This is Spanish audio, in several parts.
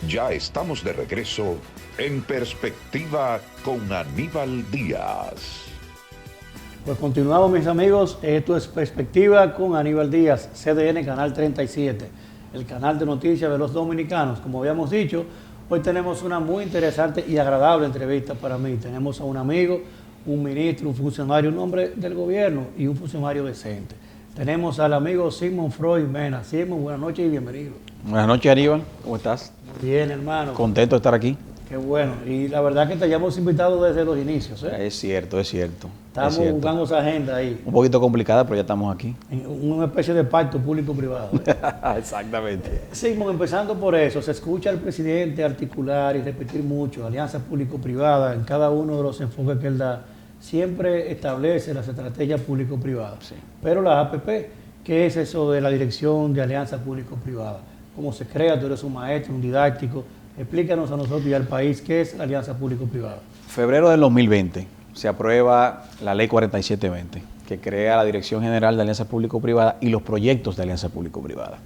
Ya estamos de regreso en Perspectiva con Aníbal Díaz. Pues continuamos, mis amigos. Esto es Perspectiva con Aníbal Díaz, CDN Canal 37, el canal de noticias de los dominicanos. Como habíamos dicho, hoy tenemos una muy interesante y agradable entrevista para mí. Tenemos a un amigo, un ministro, un funcionario, un hombre del gobierno y un funcionario decente. Tenemos al amigo Sigmund Freud Mena. Sigmund, buenas noches y bienvenido. Buenas noches, Aníbal. ¿Cómo estás? Bien, hermano. Contento de estar aquí. Qué bueno. Y la verdad que te hayamos invitado desde los inicios, ¿eh? Es cierto, es cierto. Estamos buscando esa agenda ahí. Un poquito complicada, pero ya estamos aquí. Una especie de pacto público-privado. Exactamente. Sigmund, empezando por eso, se escucha al presidente articular y repetir mucho, alianza público-privada, en cada uno de los enfoques que él da, siempre establece las estrategias público-privadas. Sí. Pero la APP, ¿qué es eso de la Dirección de Alianza Público-Privada? ¿Cómo se crea? Tú eres un maestro, un didáctico. Explícanos a nosotros y al país qué es la Alianza Público-Privada. Febrero del 2020 se aprueba la Ley 4720, que crea la Dirección General de Alianza Público-Privada y los proyectos de alianza público-privada.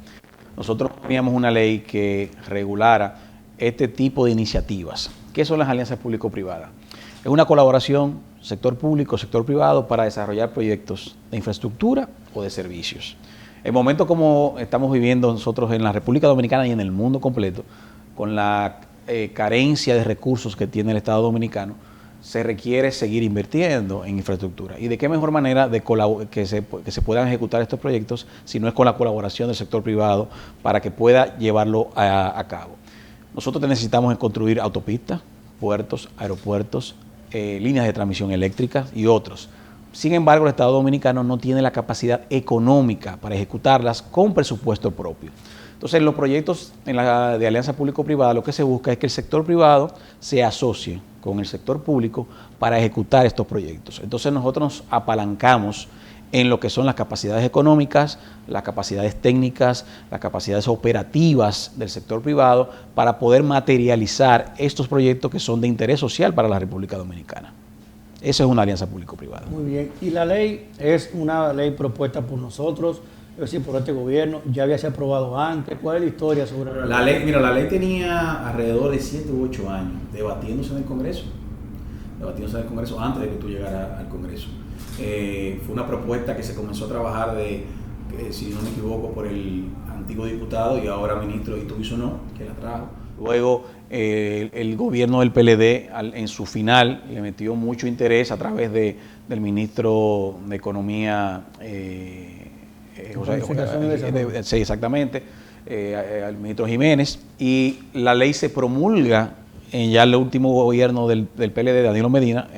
Nosotros teníamos una ley que regulara este tipo de iniciativas. ¿Qué son las alianzas público-privadas? Es una colaboración sector público, sector privado para desarrollar proyectos de infraestructura o de servicios. En momentos como estamos viviendo nosotros en la República Dominicana y en el mundo completo, con la carencia de recursos que tiene el Estado Dominicano, se requiere seguir invirtiendo en infraestructura. ¿Y de qué mejor manera de que se puedan ejecutar estos proyectos si no es con la colaboración del sector privado para que pueda llevarlo a cabo? Nosotros necesitamos construir autopistas, puertos, aeropuertos, líneas de transmisión eléctrica y otros. Sin embargo, el Estado Dominicano no tiene la capacidad económica para ejecutarlas con presupuesto propio. Entonces, en los proyectos de alianza público-privada, lo que se busca es que el sector privado se asocie con el sector público para ejecutar estos proyectos. Entonces, nosotros nos apalancamos en lo que son las capacidades económicas, las capacidades técnicas, las capacidades operativas del sector privado para poder materializar estos proyectos que son de interés social para la República Dominicana. Esa es una alianza público-privada. Muy bien. Y la ley es una ley propuesta por nosotros, es decir, por este gobierno. Ya había sido aprobado antes. ¿Cuál es la historia sobre la ley? Mira, la ley tenía alrededor de 7 u 8 años debatiéndose en el Congreso. Antes de que tú llegaras al Congreso. Fue una propuesta que se comenzó a trabajar si no me equivoco, por el antiguo diputado y ahora ministro Ito Bisonó, que la trajo. Luego el gobierno del PLD en su final le metió mucho interés a través del ministro de Economía, sí, exactamente, al ministro Jiménez, y la ley se promulga en ya el último gobierno del PLD de Danilo Medina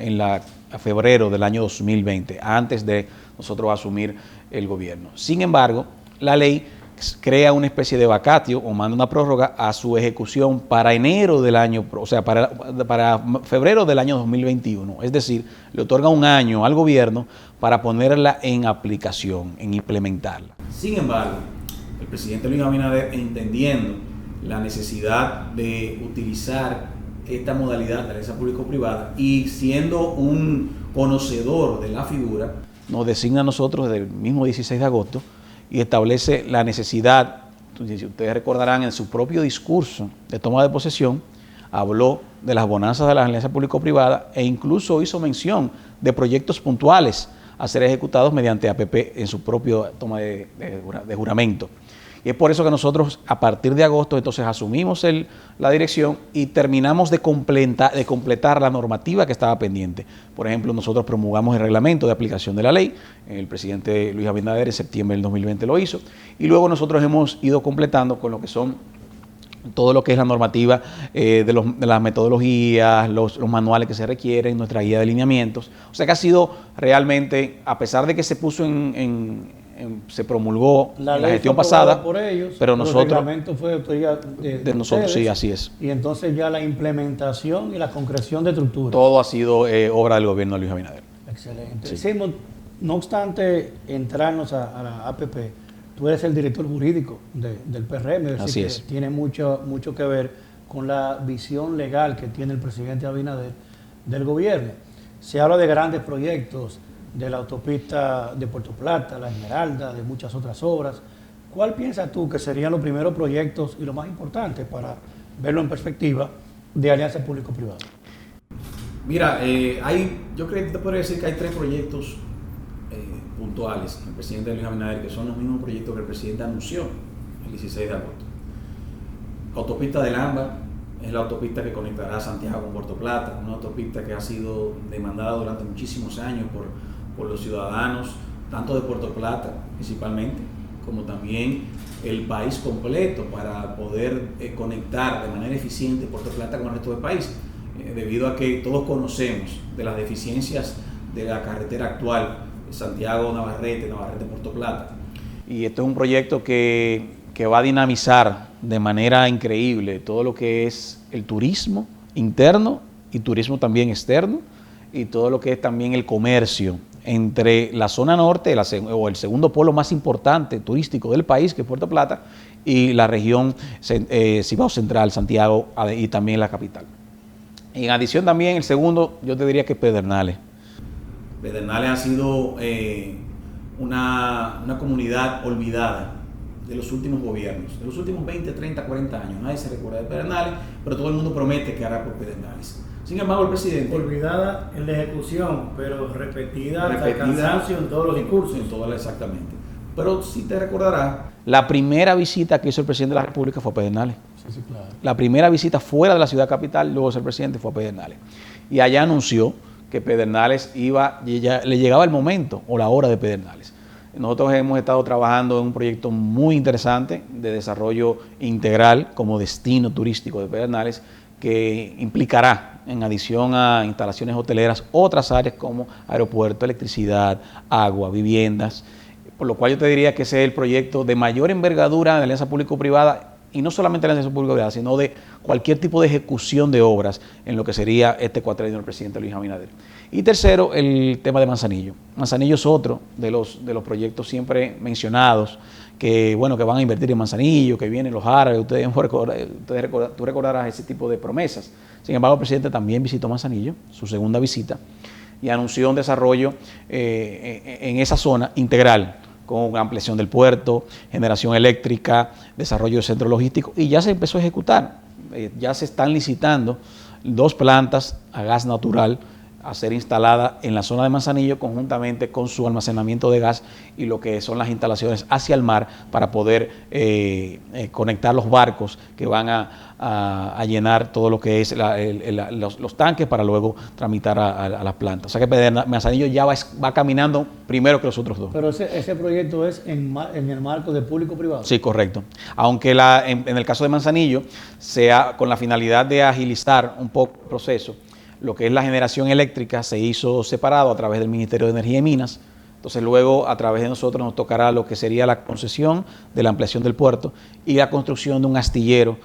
a febrero del año 2020, antes de nosotros asumir el gobierno. Sin embargo, la ley crea una especie de vacatio o manda una prórroga a su ejecución para enero del año, o sea, para febrero del año 2021. Es decir, le otorga un año al gobierno para ponerla en aplicación, en implementarla. Sin embargo, el presidente Luis Abinader, entendiendo la necesidad de utilizar esta modalidad de alianza público-privada y siendo un conocedor de la figura, nos designa a nosotros desde el mismo 16 de agosto y establece la necesidad. Si ustedes recordarán, en su propio discurso de toma de posesión, habló de las bonanzas de la alianza público-privada e incluso hizo mención de proyectos puntuales a ser ejecutados mediante APP en su propio toma de juramento. Y es por eso que nosotros, a partir de agosto, entonces asumimos la dirección y terminamos de completar la normativa que estaba pendiente. Por ejemplo, nosotros promulgamos el reglamento de aplicación de la ley. El presidente Luis Abinader en septiembre del 2020 lo hizo. Y luego nosotros hemos ido completando con lo que son todo lo que es la normativa de las metodologías, los manuales que se requieren, nuestra guía de lineamientos. O sea que ha sido realmente, a pesar de que se puso se promulgó la gestión pasada por ellos, pero nosotros, el reglamento fue de autoridad de nosotros, ustedes, sí, así es. Y entonces ya la implementación y la concreción de estructuras. Todo ha sido obra del gobierno de Luis Abinader. Excelente. Sí. Sigmund, no obstante entrarnos a la APP, tú eres el director jurídico del PRM, es Así decir, es. que tiene mucho que ver con la visión legal que tiene el presidente Abinader del gobierno. Se habla de grandes proyectos, de la autopista de Puerto Plata, la Esmeralda, de muchas otras obras. ¿Cuál piensas tú que serían los primeros proyectos y los más importantes para verlo en perspectiva de alianza público-privada? Mira, yo creo que te podría decir que hay 3 proyectos puntuales del presidente Luis Abinader, que son los mismos proyectos que el presidente anunció el 16 de agosto. Autopista del AMBA es la autopista que conectará Santiago con Puerto Plata, una autopista que ha sido demandada durante muchísimos años por los ciudadanos, tanto de Puerto Plata principalmente, como también el país completo, para poder conectar de manera eficiente Puerto Plata con el resto del país, debido a que todos conocemos de las deficiencias de la carretera actual, Santiago-Navarrete, Navarrete-Puerto Plata. Y esto es un proyecto que va a dinamizar de manera increíble todo lo que es el turismo interno y turismo también externo, y todo lo que es también el comercio entre la zona norte, o el segundo polo más importante turístico del país, que es Puerto Plata, y la región Cibao Central, Santiago y también la capital. En adición también, el segundo, yo te diría que Pedernales. Pedernales ha sido una comunidad olvidada de los últimos gobiernos, de los últimos 20, 30, 40 años. Nadie se recuerda de Pedernales, pero todo el mundo promete que hará por Pedernales. Sin embargo, el presidente... Olvidada en la ejecución, pero repetida hasta el cansancio en todos los discursos. Exactamente. Pero si te recordarás... La primera visita que hizo el presidente de la República fue a Pedernales. Sí, claro. La primera visita fuera de la ciudad capital, luego de ser presidente, fue a Pedernales. Y allá anunció que Pedernales le llegaba el momento o la hora de Pedernales. Nosotros hemos estado trabajando en un proyecto muy interesante de desarrollo integral como destino turístico de Pedernales, que implicará, en adición a instalaciones hoteleras, otras áreas como aeropuerto, electricidad, agua, viviendas, por lo cual yo te diría que ese es el proyecto de mayor envergadura de alianza público-privada, y no solamente de la alianza público-privada, sino de cualquier tipo de ejecución de obras en lo que sería este cuatrienio del presidente Luis Abinader. Y tercero, el tema de Manzanillo. Manzanillo es otro de los proyectos siempre mencionados, que bueno, que van a invertir en Manzanillo, que vienen los árabes, tú recordarás ese tipo de promesas. Sin embargo, el presidente también visitó Manzanillo, su segunda visita, y anunció un desarrollo en esa zona integral, con ampliación del puerto, generación eléctrica, desarrollo de centro logístico, y ya se empezó a ejecutar. Ya se están licitando 2 plantas a gas natural a ser instalada en la zona de Manzanillo, conjuntamente con su almacenamiento de gas y lo que son las instalaciones hacia el mar, para poder conectar los barcos que van a llenar todo lo que es los tanques, para luego tramitar a las plantas. O sea que Manzanillo ya va caminando primero que los otros 2. Pero ese proyecto es en el marco de público-privado. Sí, correcto. Aunque en el caso de Manzanillo, sea con la finalidad de agilizar un poco el proceso, lo que es la generación eléctrica se hizo separado a través del Ministerio de Energía y Minas. Entonces luego a través de nosotros nos tocará lo que sería la concesión de la ampliación del puerto y la construcción de un astillero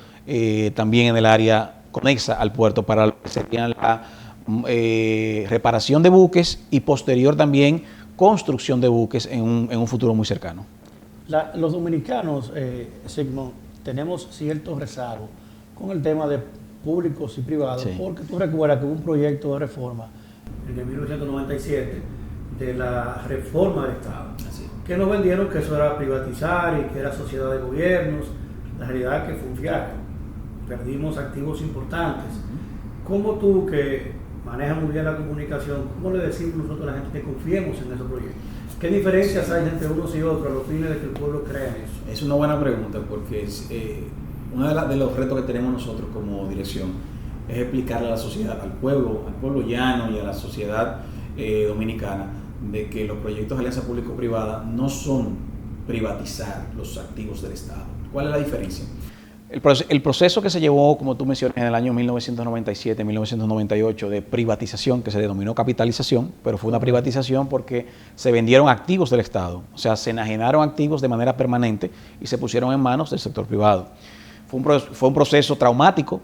también en el área conexa al puerto, para lo que sería la reparación de buques y posterior también construcción de buques en un futuro muy cercano. Los dominicanos, Sigmund, tenemos cierto rezago con el tema de públicos y privados, sí, porque tú recuerdas que hubo un proyecto de reforma en el 1997 de la reforma del Estado, que nos vendieron que eso era privatizar y que era sociedad de gobiernos. La realidad es que fue un fiasco, perdimos activos importantes. ¿Cómo tú, que manejas muy bien la comunicación, cómo le decimos nosotros a la gente que confiemos en esos proyectos? ¿Qué diferencias hay entre unos y otros a los fines de que el pueblo crea en eso? Es una buena pregunta, porque uno de los retos que tenemos nosotros como dirección es explicarle a la sociedad, al pueblo llano y a la sociedad dominicana, de que los proyectos de alianza público-privada no son privatizar los activos del Estado. ¿Cuál es la diferencia? El proceso que se llevó, como tú mencionas, en el año 1997, 1998, de privatización, que se denominó capitalización, pero fue una privatización porque se vendieron activos del Estado, o sea, se enajenaron activos de manera permanente y se pusieron en manos del sector privado. Fue un proceso traumático,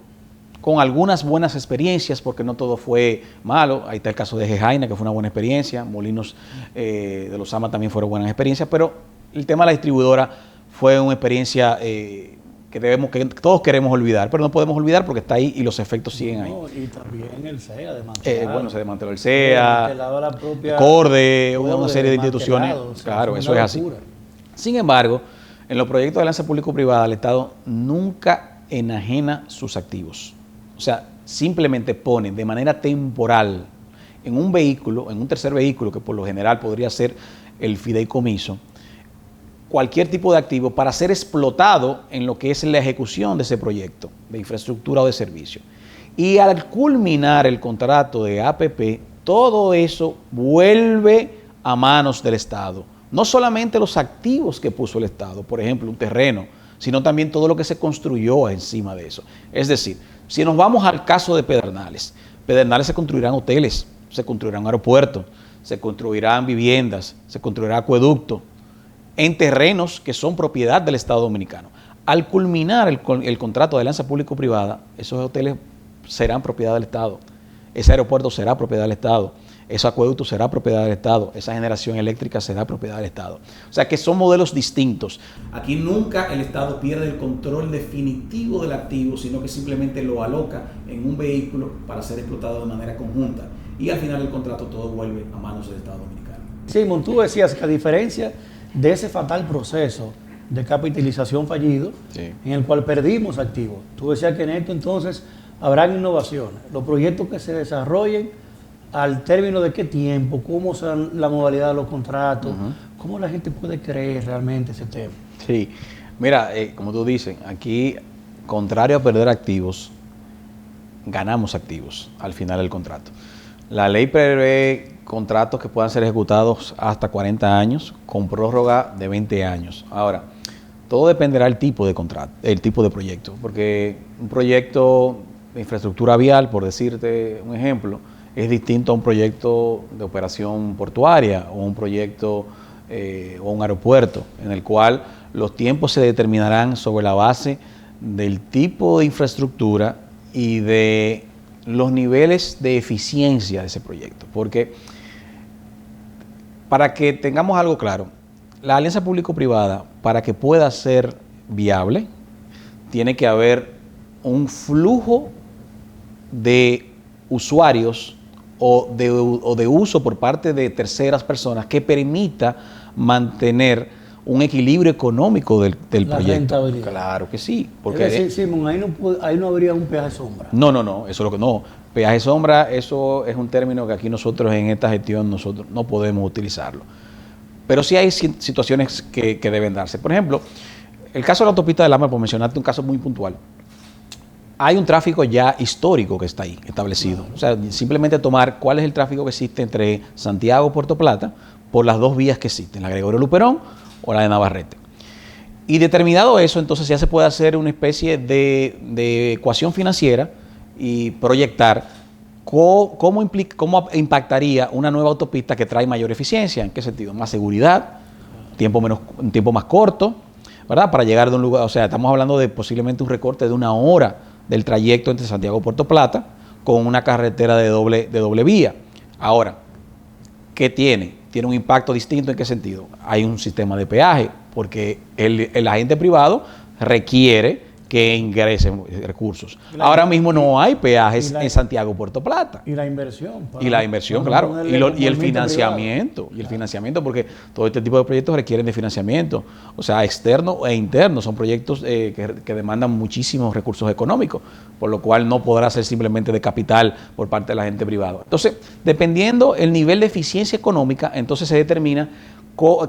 con algunas buenas experiencias, porque no todo fue malo. Ahí está el caso de Gejaina, que fue una buena experiencia. Molinos de los Ama también fueron buenas experiencias, pero el tema de la distribuidora fue una experiencia que todos queremos olvidar, pero no podemos olvidar porque está ahí y los efectos siguen ahí. Y también el CEA desmantelado. Bueno, se desmanteló el CEA, Corde, una serie de instituciones. Claro, eso es así. Sin embargo, en los proyectos de alianza público-privada, el Estado nunca enajena sus activos. O sea, simplemente pone de manera temporal en un vehículo, en un tercer vehículo, que por lo general podría ser el fideicomiso, cualquier tipo de activo para ser explotado en lo que es la ejecución de ese proyecto de infraestructura o de servicio. Y al culminar el contrato de APP, todo eso vuelve a manos del Estado. No solamente los activos que puso el Estado, por ejemplo, un terreno, sino también todo lo que se construyó encima de eso. Es decir, si nos vamos al caso de Pedernales, Pedernales se construirán hoteles, se construirán aeropuertos, se construirán viviendas, se construirá acueducto, en terrenos que son propiedad del Estado Dominicano. Al culminar el contrato de alianza público-privada, esos hoteles serán propiedad del Estado, ese aeropuerto será propiedad del Estado, ese acueducto será propiedad del Estado, esa generación eléctrica será propiedad del Estado. O sea que son modelos distintos. Aquí nunca el Estado pierde el control definitivo del activo, sino que simplemente lo aloca en un vehículo para ser explotado de manera conjunta. Y al final del contrato todo vuelve a manos del Estado Dominicano. Simón, tú decías que a diferencia de ese fatal proceso de capitalización fallido, Sí. en el cual perdimos activos, tú decías que en esto entonces habrán innovaciones. Los proyectos que se desarrollen, al término de qué tiempo, cómo serán la modalidad de los contratos, cómo la gente puede creer realmente ese tema. Sí, mira, como tú dices, aquí, contrario a perder activos, ganamos activos al final del contrato. La ley prevé contratos que puedan ser ejecutados hasta 40 años, con prórroga de 20 años. Ahora, todo dependerá del tipo de contrato, el tipo de proyecto, porque un proyecto de infraestructura vial, por decirte un ejemplo, es distinto a un proyecto de operación portuaria o un proyecto o un aeropuerto, en el cual los tiempos se determinarán sobre la base del tipo de infraestructura y de los niveles de eficiencia de ese proyecto. Porque, para que tengamos algo claro, la alianza público-privada, para que pueda ser viable, tiene que haber un flujo de usuarios o de uso por parte de terceras personas que permita mantener un equilibrio económico del La proyecto. rentabilidad. Claro que sí. Porque Es decir, Simón, ahí no habría un peaje sombra. no, eso es lo que no. Peaje sombra, eso es un término que aquí nosotros en esta gestión nosotros no podemos utilizarlo. Pero sí hay situaciones que deben darse. Por ejemplo, el caso de la autopista de Lama, por mencionarte un caso muy puntual. Hay un tráfico ya histórico que está ahí, establecido. O sea, simplemente tomar cuál es el tráfico que existe entre Santiago y Puerto Plata por las dos vías que existen, la Gregorio Luperón o la de Navarrete. Y determinado eso, entonces ya se puede hacer una especie de ecuación financiera y proyectar cómo impactaría una nueva autopista que trae mayor eficiencia. ¿En qué sentido? Más seguridad, un tiempo más corto, ¿verdad? Para llegar de un lugar, o sea, estamos hablando de posiblemente un recorte de 1 hora del trayecto entre Santiago y Puerto Plata con una carretera de doble vía. Ahora, ¿qué tiene? Tiene un impacto distinto. ¿En qué sentido? Hay un sistema de peaje, porque el agente privado requiere que ingresen recursos. Ahora mismo no hay peajes en Santiago Puerto Plata. Y la inversión. Y la inversión, claro. Y el financiamiento. Y el financiamiento, porque todo este tipo de proyectos requieren de financiamiento. O sea, externo e interno. Son proyectos que demandan muchísimos recursos económicos, por lo cual no podrá ser simplemente de capital por parte de la gente privada. Entonces, dependiendo el nivel de eficiencia económica, entonces se determina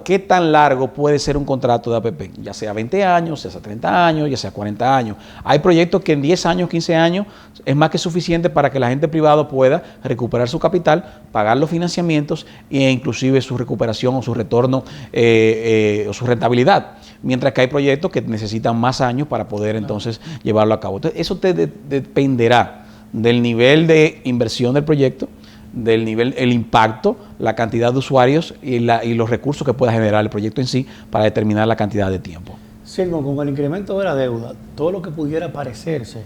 qué tan largo puede ser un contrato de APP, ya sea 20 años, ya sea 30 años, ya sea 40 años. Hay proyectos que en 10 años, 15 años es más que suficiente para que la gente privada pueda recuperar su capital, pagar los financiamientos e inclusive su recuperación o su retorno o su rentabilidad. Mientras que hay proyectos que necesitan más años para poder entonces llevarlo a cabo. Entonces, eso dependerá del nivel de inversión del proyecto, del nivel, el impacto, la cantidad de usuarios y los recursos que pueda generar el proyecto en sí para determinar la cantidad de tiempo. Silmo, con el incremento de la deuda, todo lo que pudiera parecerse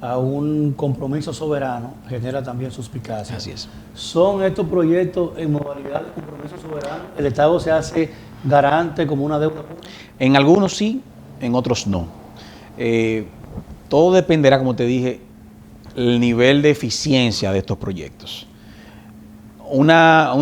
a un compromiso soberano genera también suspicacia. Así es. ¿Son estos proyectos en modalidad de compromiso soberano? ¿El Estado se hace garante como una deuda pública? En algunos sí, en otros no. Todo dependerá, como te dije, el nivel de eficiencia de estos proyectos. Una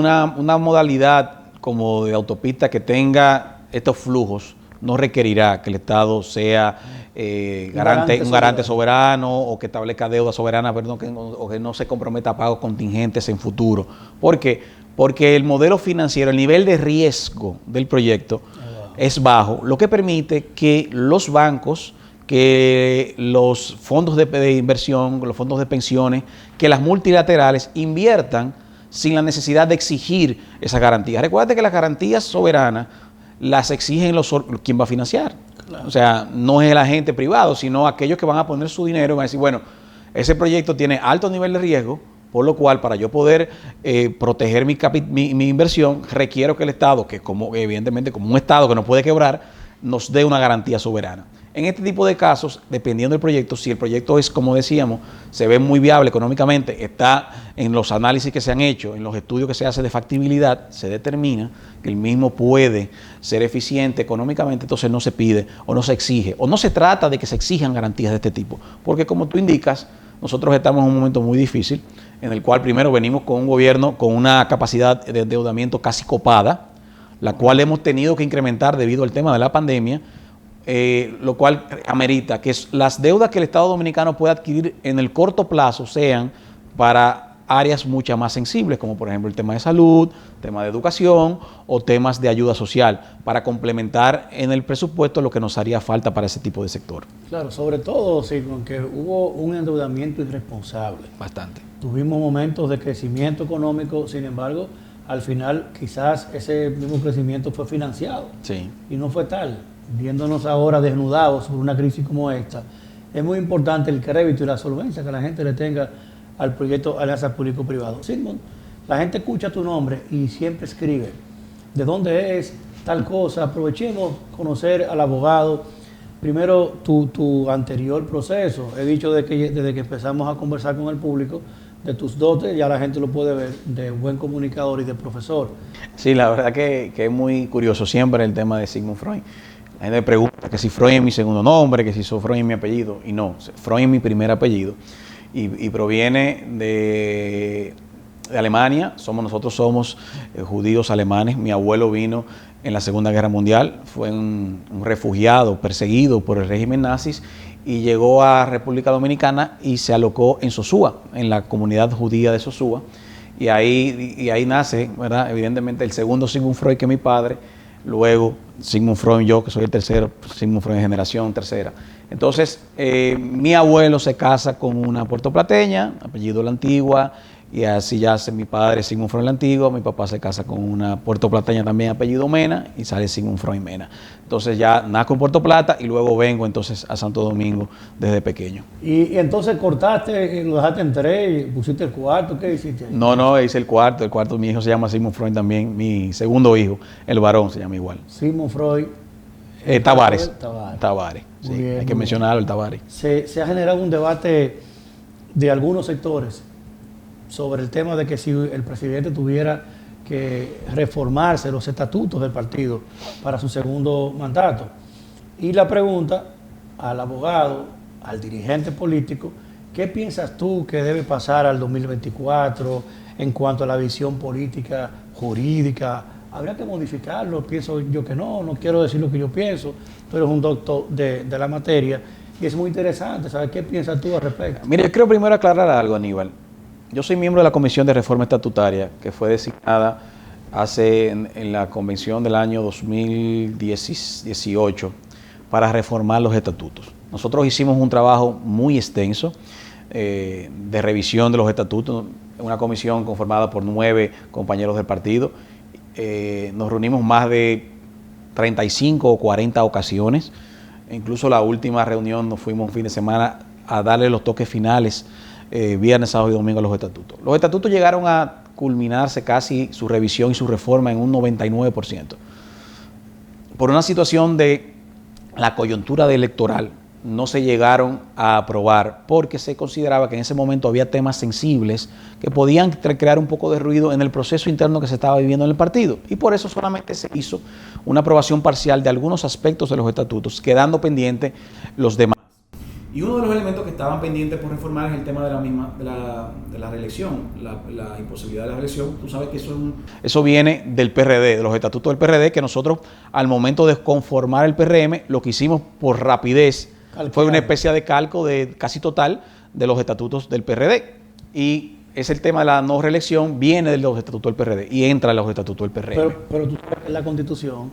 modalidad como de autopista que tenga estos flujos no requerirá que el Estado sea un garante soberano o que establezca deuda soberana, perdón, o que no se comprometa a pagos contingentes en futuro. ¿Por qué? Porque el modelo financiero, el nivel de riesgo del proyecto es bajo, lo que permite que los bancos, que los fondos de inversión, los fondos de pensiones, que las multilaterales inviertan sin la necesidad de exigir esas garantías. Recuerda que las garantías soberanas las exigen quien va a financiar. Claro. O sea, no es el agente privado, sino aquellos que van a poner su dinero y van a decir, bueno, ese proyecto tiene alto nivel de riesgo, por lo cual para yo poder proteger mi inversión, requiero que el Estado, que evidentemente como un Estado que no puede quebrar, nos dé una garantía soberana. En este tipo de casos, dependiendo del proyecto, si el proyecto es, como decíamos, se ve muy viable económicamente, está en los análisis que se han hecho, en los estudios que se hace de factibilidad, se determina que el mismo puede ser eficiente económicamente, entonces no se pide o no se exige, o no se trata de que se exijan garantías de este tipo, porque como tú indicas, nosotros estamos en un momento muy difícil, en el cual primero venimos con un gobierno con una capacidad de endeudamiento casi copada, la cual hemos tenido que incrementar debido al tema de la pandemia, lo cual amerita que las deudas que el Estado Dominicano pueda adquirir en el corto plazo sean para áreas mucho más sensibles, como por ejemplo el tema de salud, tema de educación o temas de ayuda social, para complementar en el presupuesto lo que nos haría falta para ese tipo de sector. Claro, sobre todo, sí, que hubo un endeudamiento irresponsable. Bastante. Tuvimos momentos de crecimiento económico, sin embargo, al final quizás ese mismo crecimiento fue financiado. Sí. Y no fue tal. Viéndonos ahora desnudados por una crisis como esta, es muy importante el crédito y la solvencia que la gente le tenga al proyecto Alianza Público-Privado. Sigmund, la gente escucha tu nombre y siempre escribe de dónde es tal cosa. Aprovechemos conocer al abogado. Primero, tu anterior proceso. He dicho desde que empezamos a conversar con el público, de tus dotes, ya la gente lo puede ver, de buen comunicador y de profesor. Sí, la verdad que es muy curioso siempre el tema de Sigmund Freud. La gente me pregunta que si Freud es mi segundo nombre, que si Freud es mi apellido, y no, Freud es mi primer apellido, y proviene de Alemania. Nosotros somos judíos alemanes. Mi abuelo vino en la Segunda Guerra Mundial, fue un refugiado, perseguido por el régimen nazi, y llegó a República Dominicana y se alocó en Sosúa, en la comunidad judía de Sosúa, y ahí nace, ¿verdad?, evidentemente el segundo Sigmund Freud, que es mi padre. Luego Sigmund Freud, yo que soy el tercero, Sigmund Freud de generación tercera. Entonces, mi abuelo se casa con una puertoplateña, apellido La Antigua, y así ya hace mi padre Sigmund Freud La Antigua. Mi papá se casa con una puertoplateña también, apellido Mena, y sale Sigmund Freud Mena. Entonces ya nazco en Puerto Plata y luego vengo entonces a Santo Domingo desde pequeño. Y entonces cortaste, lo dejaste en 3, pusiste el cuarto, ¿qué hiciste ahí? No, hice el cuarto, mi hijo se llama Sigmund Freud también, mi segundo hijo, el varón, se llama igual. Sigmund Freud. Tavares. Sí, Bien, hay que mencionarlo, el Tavares. Se ha generado un debate de algunos sectores sobre el tema de que si el presidente tuviera que reformarse los estatutos del partido para su segundo mandato. Y la pregunta al abogado, al dirigente político, ¿qué piensas tú que debe pasar al 2024 en cuanto a la visión política, jurídica? ¿Habría que modificarlo? Pienso yo que no quiero decir lo que yo pienso. Tú eres un doctor de la materia y es muy interesante saber qué piensas tú al respecto. Mire, yo quiero primero aclarar algo, Aníbal. Yo soy miembro de la Comisión de Reforma Estatutaria, que fue designada en la convención del año 2018 para reformar los estatutos. Nosotros hicimos un trabajo muy extenso de revisión de los estatutos, una comisión conformada por 9 compañeros del partido. Nos reunimos más de 35 o 40 ocasiones. Incluso la última reunión nos fuimos un fin de semana a darle los toques finales viernes, sábado y domingo a los estatutos. Los estatutos llegaron a culminarse casi su revisión y su reforma en un 99%. Por una situación de la coyuntura electoral, no se llegaron a aprobar porque se consideraba que en ese momento había temas sensibles que podían crear un poco de ruido en el proceso interno que se estaba viviendo en el partido. Y por eso solamente se hizo una aprobación parcial de algunos aspectos de los estatutos, quedando pendientes los demás. Y uno de los elementos que estaban pendientes por reformar es el tema de la reelección, la imposibilidad de la reelección. Tú sabes que Eso viene del PRD, de los estatutos del PRD, que nosotros al momento de conformar el PRM, lo que hicimos por rapidez fue una especie de calco de casi total de los estatutos del PRD. Y es el tema de la no reelección, viene de los estatutos del PRD y entra en los estatutos del PRM. Pero tú sabes que la Constitución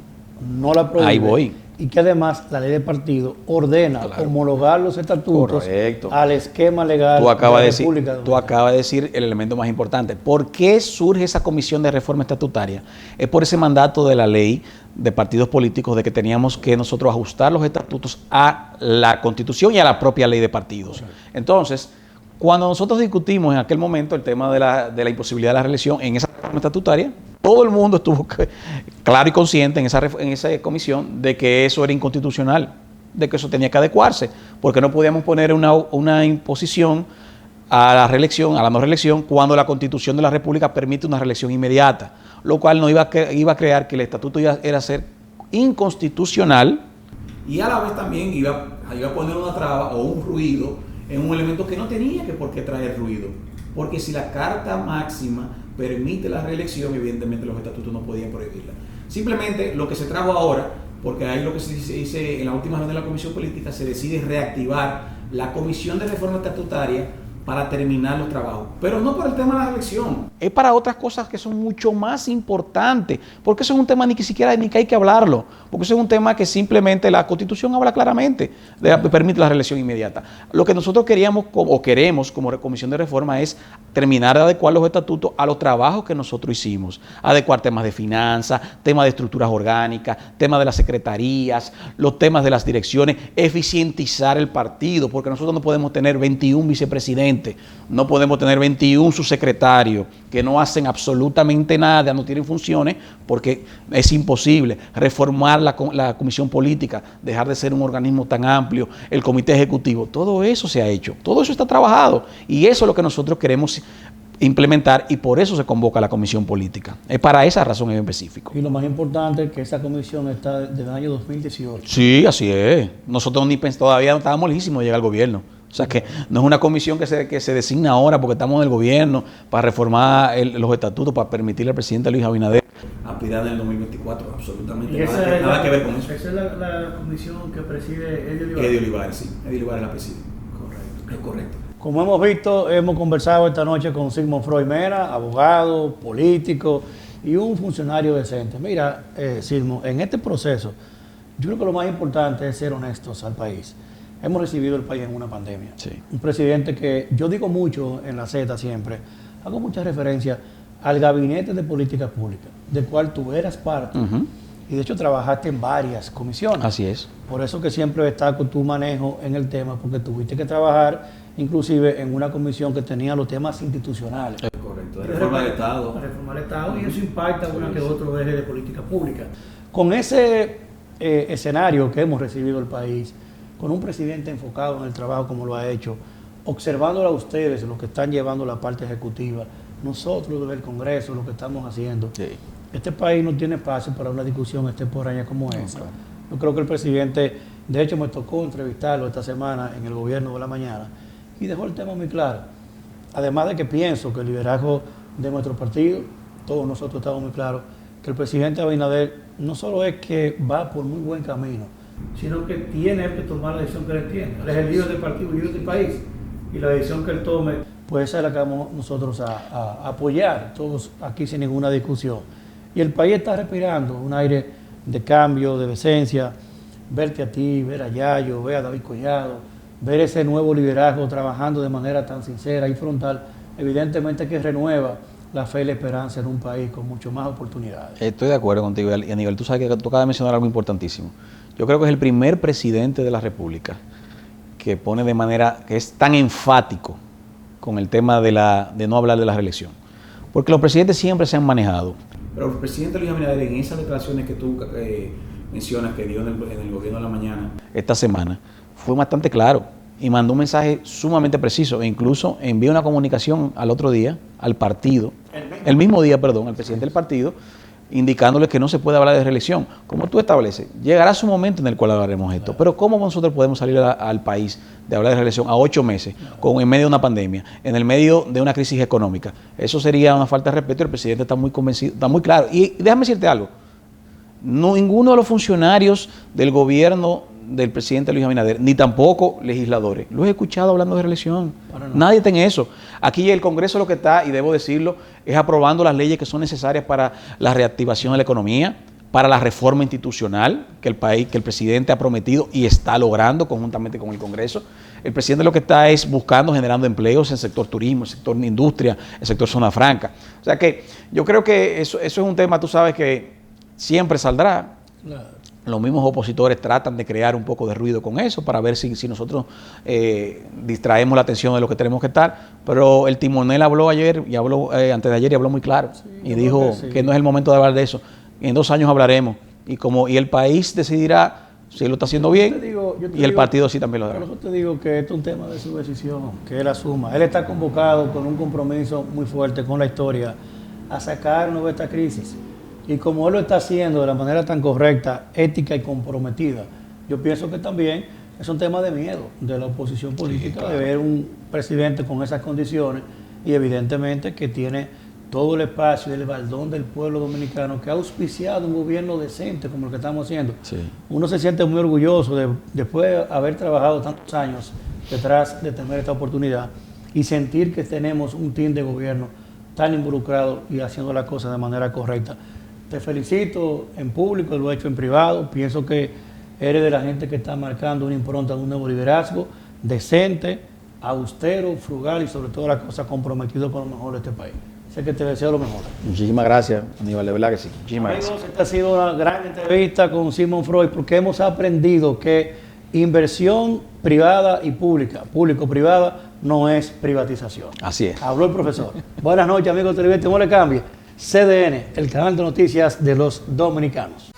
no la prohíbe. Ahí voy. Y que además la ley de partido ordena homologar los estatutos al esquema legal de la República Dominicana. Tú acabas de decir el elemento más importante. ¿Por qué surge esa comisión de reforma estatutaria? Es por ese mandato de la ley de partidos políticos de que teníamos que nosotros ajustar los estatutos a la Constitución y a la propia ley de partidos. Entonces, cuando nosotros discutimos en aquel momento el tema de la imposibilidad de la reelección en esa reforma estatutaria, todo el mundo estuvo claro y consciente en esa comisión de que eso era inconstitucional, de que eso tenía que adecuarse, porque no podíamos poner una imposición a la reelección, a la no reelección, cuando la Constitución de la República permite una reelección inmediata, lo cual no iba a crear que el estatuto era ser inconstitucional. Y a la vez también iba a poner una traba o un ruido en un elemento que no tenía que por qué traer ruido, porque si la Carta Máxima permite la reelección, evidentemente los estatutos no podían prohibirla. Simplemente lo que se trajo ahora, porque ahí lo que se dice en la última reunión de la Comisión Política, se decide reactivar la Comisión de Reforma Estatutaria para terminar los trabajos, pero no por el tema de la reelección. Es para otras cosas que son mucho más importantes, porque eso es un tema ni que hay que hablarlo, porque eso es un tema que simplemente la Constitución habla claramente, permite la reelección inmediata. Lo que nosotros queríamos o queremos como Comisión de Reforma es terminar de adecuar los estatutos a los trabajos que nosotros hicimos, adecuar temas de finanzas, temas de estructuras orgánicas, temas de las secretarías, los temas de las direcciones, eficientizar el partido, porque nosotros no podemos tener 21 vicepresidentes, no podemos tener 21 subsecretarios que no hacen absolutamente nada, no tienen funciones, porque es imposible reformar la comisión política, dejar de ser un organismo tan amplio, el comité ejecutivo. Todo eso se ha hecho, todo eso está trabajado y eso es lo que nosotros queremos implementar y por eso se convoca la comisión política. Es para esa razón en específico. Y lo más importante es que esa comisión está desde el año 2018. Sí, así es. Nosotros todavía no estábamos lejísimos de llegar al gobierno. O sea que no es una comisión que se designa ahora porque estamos en el gobierno para reformar los estatutos, para permitirle al presidente Luis Abinader aspirar en el 2024, absolutamente nada que ver con eso. Esa es la comisión que preside Eddie Olivares. Eddie Olivares, sí. Eddie Olivares la preside. Correcto. Es correcto. Como hemos visto, hemos conversado esta noche con Sigmund Freud Mera, abogado, político y un funcionario decente. Mira, Sigmund, en este proceso, yo creo que lo más importante es ser honestos al país. Hemos recibido el país en una pandemia. Sí. Un presidente que yo digo mucho en la Z siempre, hago mucha referencia al Gabinete de Política Pública, del cual tú eras parte. Y de hecho trabajaste en varias comisiones. Así es. Por eso que siempre destaco tu manejo en el tema, porque tuviste que trabajar inclusive en una comisión que tenía los temas institucionales. Es correcto, de reforma del Estado. De reforma del Estado, y eso impacta una que otro eje de política pública. Con ese escenario que hemos recibido el país, con un presidente enfocado en el trabajo como lo ha hecho, observándolo a ustedes, los que están llevando la parte ejecutiva, nosotros desde el Congreso, lo que estamos haciendo, Sí. Este país no tiene espacio para una discusión extemporánea como esa. Claro. Yo creo que el presidente, de hecho me tocó entrevistarlo esta semana en el gobierno de la mañana, y dejó el tema muy claro. Además de que pienso que el liderazgo de nuestro partido, todos nosotros estamos muy claros, que el presidente Abinader no solo es que va por muy buen camino, sino que tiene que tomar la decisión que él tiene. Él es el líder del partido y del país. Y la decisión que él tome, pues esa es la que vamos nosotros a apoyar, todos aquí sin ninguna discusión. Y el país está respirando un aire de cambio, de decencia. Verte a ti, ver a Yayo, ver a David Collado, ver ese nuevo liderazgo trabajando de manera tan sincera y frontal, evidentemente que renueva la fe y la esperanza en un país con mucho más oportunidades. Estoy de acuerdo contigo, y Aníbal, tú sabes que tú acabas de mencionar algo importantísimo. Yo creo que es el primer presidente de la República que pone de manera, que es tan enfático con el tema de no hablar de la reelección. Porque los presidentes siempre se han manejado. Pero el presidente Luis Abinader, en esas declaraciones que tú mencionas que dio en el gobierno de la mañana, esta semana, fue bastante claro y mandó un mensaje sumamente preciso. E incluso envió una comunicación al otro día al partido, el mismo día, al presidente del partido, indicándoles que no se puede hablar de reelección. Como tú estableces, llegará su momento en el cual hablaremos esto, pero ¿cómo nosotros podemos salir al país de hablar de reelección a 8 meses, en medio de una pandemia, en el medio de una crisis económica? Eso sería una falta de respeto. El presidente está muy convencido, está muy claro. Y déjame decirte algo, ninguno de los funcionarios del gobierno del presidente Luis Abinader, ni tampoco legisladores, los he escuchado hablando de reelección. Nadie está en eso. Aquí el Congreso lo que está, y debo decirlo, es aprobando las leyes que son necesarias para la reactivación de la economía, para la reforma institucional que el presidente ha prometido y está logrando conjuntamente con el Congreso. El presidente lo que está es buscando, generando empleos en el sector turismo, el sector industria, el sector zona franca. O sea que yo creo que eso es un tema, tú sabes, que siempre saldrá. Claro. Los mismos opositores tratan de crear un poco de ruido con eso para ver si nosotros distraemos la atención de lo que tenemos que estar. Pero el timonel habló ayer y habló antes de ayer y habló muy claro. Sí, y dijo que no es el momento de hablar de eso. En 2 años hablaremos. Y el país decidirá si él lo está haciendo bien y el partido sí también lo hará. Yo te digo que esto es un tema de su decisión, que él asuma. Él está convocado con un compromiso muy fuerte con la historia a sacarnos de esta crisis. Y como él lo está haciendo de la manera tan correcta, ética y comprometida, yo pienso que también es un tema de miedo de la oposición política, sí, claro, de ver un presidente con esas condiciones y evidentemente que tiene todo el espacio y el baldón del pueblo dominicano que ha auspiciado un gobierno decente como el que estamos haciendo. Sí. Uno se siente muy orgulloso después de haber trabajado tantos años detrás de tener esta oportunidad y sentir que tenemos un team de gobierno tan involucrado y haciendo las cosas de manera correcta. Te felicito en público, lo he hecho en privado. Pienso que eres de la gente que está marcando una impronta de un nuevo liderazgo decente, austero, frugal y sobre todo las cosas comprometido con lo mejor de este país. Sé que te deseo lo mejor. Muchísimas gracias, Aníbal, de verdad que sí. Muchísimas gracias. Esta ha sido una gran entrevista con Simón Freud porque hemos aprendido que inversión privada y pública, público-privada, no es privatización. Así es. Habló el profesor. Buenas noches, amigos televidentes. No le cambie. CDN, el canal de noticias de los dominicanos.